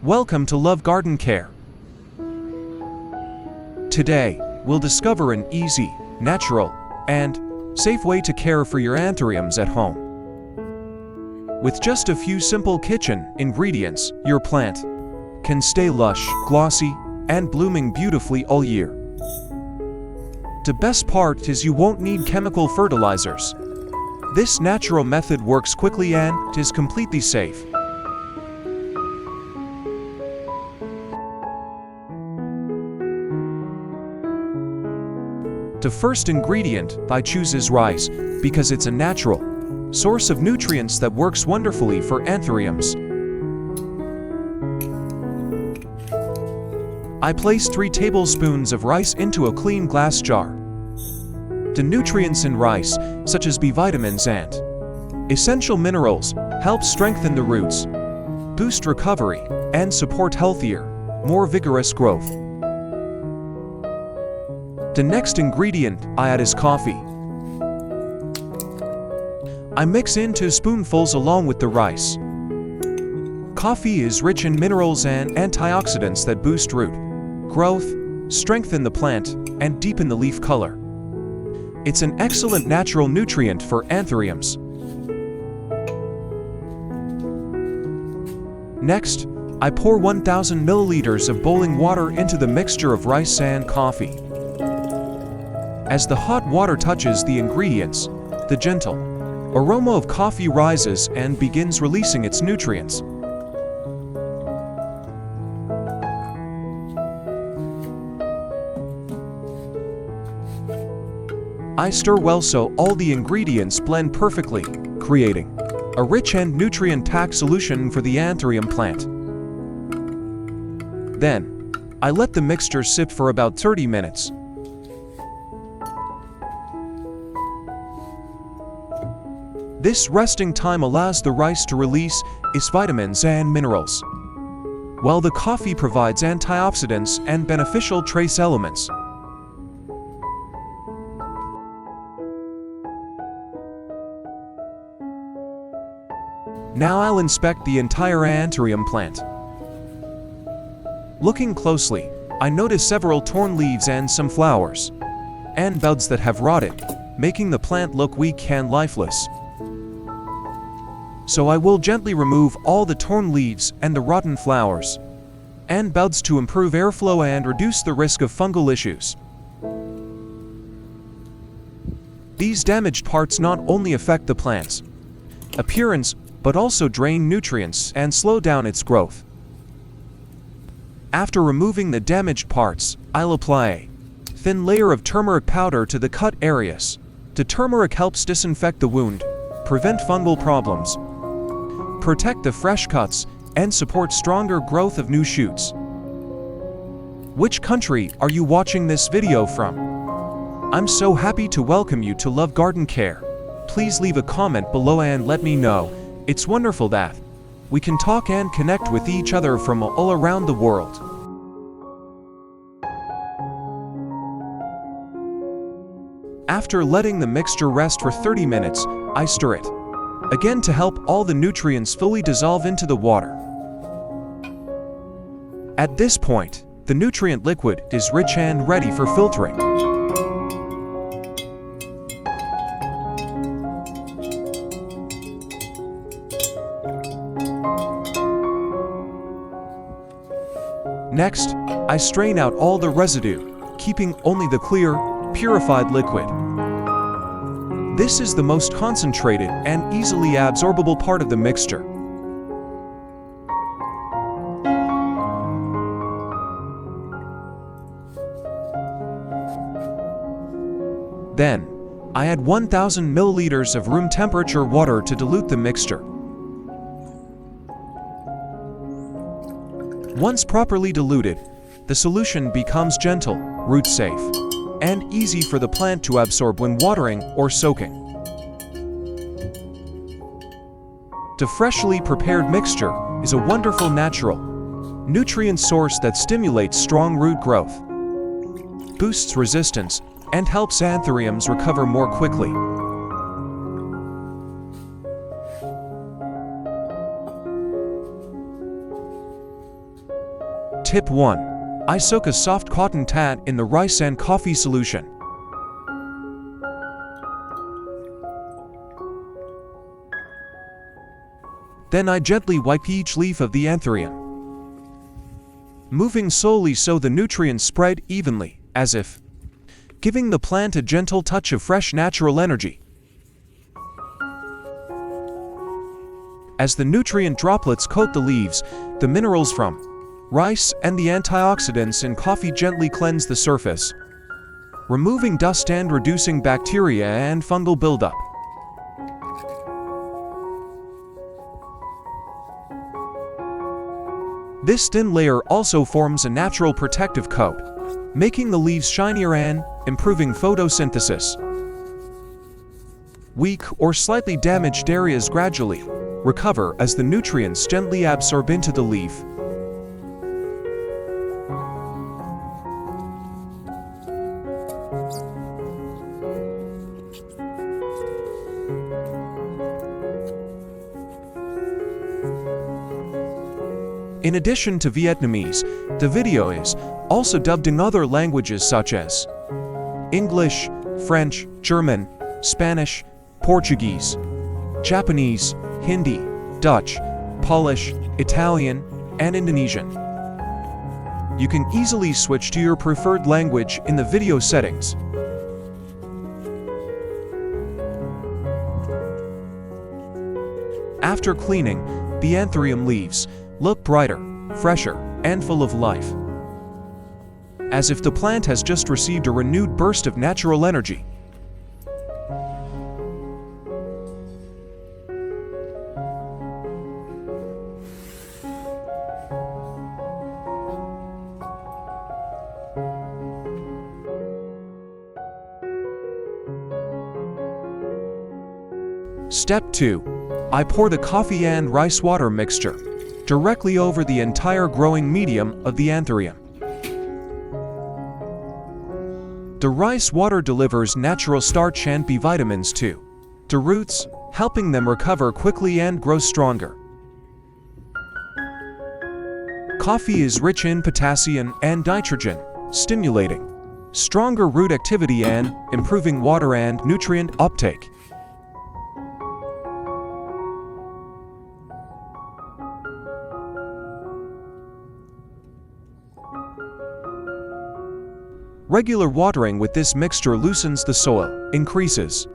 Welcome to Love Garden Care. Today, we'll discover an easy, natural, and safe way to care for your anthuriums at home. With just a few simple kitchen ingredients, your plant can stay lush, glossy, and blooming beautifully all year. The best part is you won't need chemical fertilizers. This natural method works quickly and is completely safe. The first ingredient I choose is rice, because it's a natural source of nutrients that works wonderfully for anthuriums. I place 3 tablespoons of rice into a clean glass jar. The nutrients in rice, such as B vitamins and essential minerals, help strengthen the roots, boost recovery, and support healthier, more vigorous growth. The next ingredient I add is coffee. I mix in 2 spoonfuls along with the rice. Coffee is rich in minerals and antioxidants that boost root growth, strengthen the plant, and deepen the leaf color. It's an excellent natural nutrient for anthuriums. Next, I pour 1,000 milliliters of boiling water into the mixture of rice and coffee. As the hot water touches the ingredients, the gentle aroma of coffee rises and begins releasing its nutrients. I stir well so all the ingredients blend perfectly, creating a rich and nutrient-packed solution for the Anthurium plant. Then, I let the mixture sit for about 30 minutes. This resting time allows the rice to release its vitamins and minerals, while the coffee provides antioxidants and beneficial trace elements. Now I'll inspect the entire Anthurium plant. Looking closely, I notice several torn leaves and some flowers and buds that have rotted, making the plant look weak and lifeless. So I will gently remove all the torn leaves and the rotten flowers and buds to improve airflow and reduce the risk of fungal issues. These damaged parts not only affect the plant's appearance, but also drain nutrients and slow down its growth. After removing the damaged parts, I'll apply a thin layer of turmeric powder to the cut areas. The turmeric helps disinfect the wound, prevent fungal problems, protect the fresh cuts, and support stronger growth of new shoots. Which country are you watching this video from? I'm so happy to welcome you to Love Garden Care. Please leave a comment below and let me know. It's wonderful that we can talk and connect with each other from all around the world. After letting the mixture rest for 30 minutes, I stir it again to help all the nutrients fully dissolve into the water. At this point, the nutrient liquid is rich and ready for filtering. Next, I strain out all the residue, keeping only the clear, purified liquid. This is the most concentrated and easily absorbable part of the mixture. Then, I add 1,000 milliliters of room temperature water to dilute the mixture. Once properly diluted, the solution becomes gentle, root-safe, and easy for the plant to absorb when watering or soaking. The freshly prepared mixture is a wonderful natural nutrient source that stimulates strong root growth, boosts resistance, and helps anthuriums recover more quickly. Tip 1. I soak a soft cotton pad in the rice and coffee solution. Then I gently wipe each leaf of the Anthurium, moving slowly so the nutrients spread evenly, as if giving the plant a gentle touch of fresh natural energy. As the nutrient droplets coat the leaves, the minerals from rice and the antioxidants in coffee gently cleanse the surface, removing dust and reducing bacteria and fungal buildup. This thin layer also forms a natural protective coat, making the leaves shinier and improving photosynthesis. Weak or slightly damaged areas gradually recover as the nutrients gently absorb into the leaf. In addition to Vietnamese, the video is also dubbed in other languages such as English, French, German, Spanish, Portuguese, Japanese, Hindi, Dutch, Polish, Italian, and Indonesian. You can easily switch to your preferred language in the video settings. After cleaning, the Anthurium leaves look brighter, fresher, and full of life, as if the plant has just received a renewed burst of natural energy. Step 2. I pour the coffee and rice water mixture directly over the entire growing medium of the Anthurium. The rice water delivers natural starch and B vitamins to the roots, helping them recover quickly and grow stronger. Coffee is rich in potassium and nitrogen, stimulating stronger root activity and improving water and nutrient uptake. Regular watering with this mixture loosens the soil, increases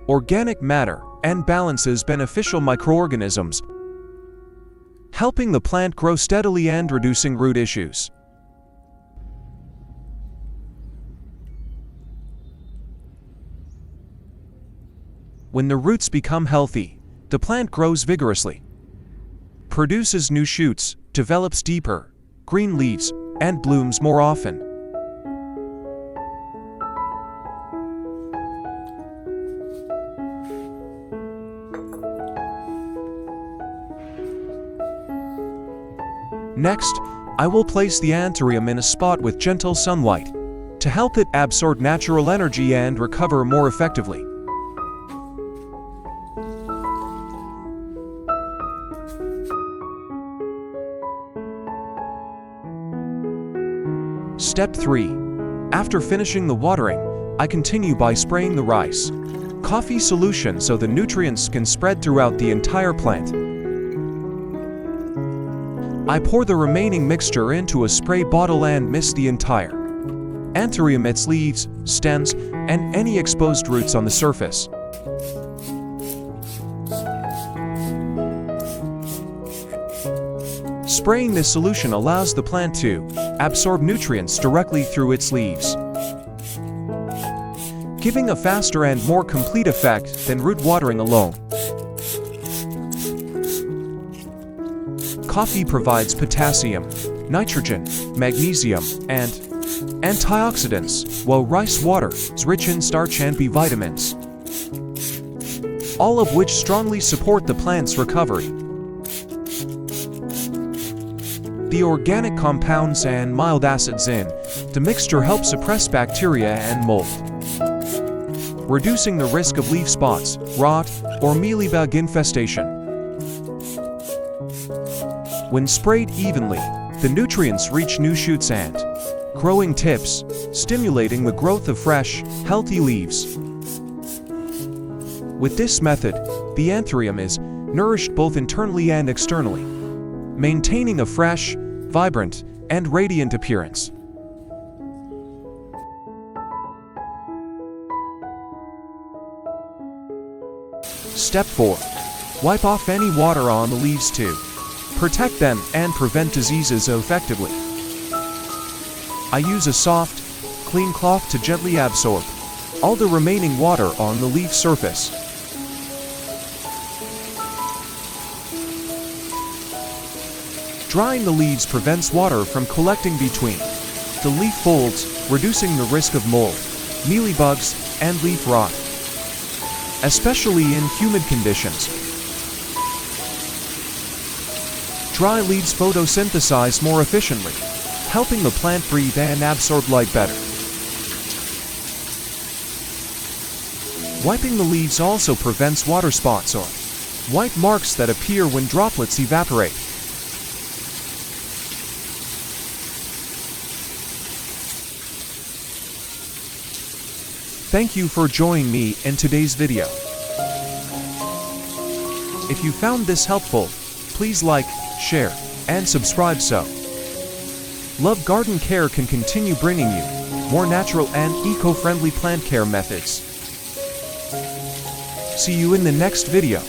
organic matter, and balances beneficial microorganisms, helping the plant grow steadily and reducing root issues. When the roots become healthy, the plant grows vigorously, produces new shoots, develops deeper green leaves, and blooms more often. Next, I will place the Anthurium in a spot with gentle sunlight to help it absorb natural energy and recover more effectively. Step 3. After finishing the watering, I continue by spraying the rice coffee solution so the nutrients can spread throughout the entire plant. I pour the remaining mixture into a spray bottle and mist the entire Anthurium, its leaves, stems, and any exposed roots on the surface. Spraying this solution allows the plant to absorb nutrients directly through its leaves, giving a faster and more complete effect than root watering alone. Coffee provides potassium, nitrogen, magnesium, and antioxidants, while rice water is rich in starch and B vitamins, all of which strongly support the plant's recovery. The organic compounds and mild acids in the mixture help suppress bacteria and mold, reducing the risk of leaf spots, rot, or mealybug infestation. When sprayed evenly, The nutrients reach new shoots and growing tips, stimulating the growth of fresh, healthy leaves. With this method, the Anthurium is nourished both internally and externally, maintaining a fresh, vibrant, and radiant appearance. Step 4. Wipe off any water on the leaves to protect them and prevent diseases effectively. I use a soft, clean cloth to gently absorb all the remaining water on the leaf surface. Drying the leaves prevents water from collecting between the leaf folds, reducing the risk of mold, mealybugs, and leaf rot, especially in humid conditions. Dry leaves photosynthesize more efficiently, helping the plant breathe and absorb light better. Wiping the leaves also prevents water spots or white marks that appear when droplets evaporate. Thank you for joining me in today's video. If you found this helpful, please like, share, and subscribe so Love Garden Care can continue bringing you more natural and eco-friendly plant care methods. See you in the next video.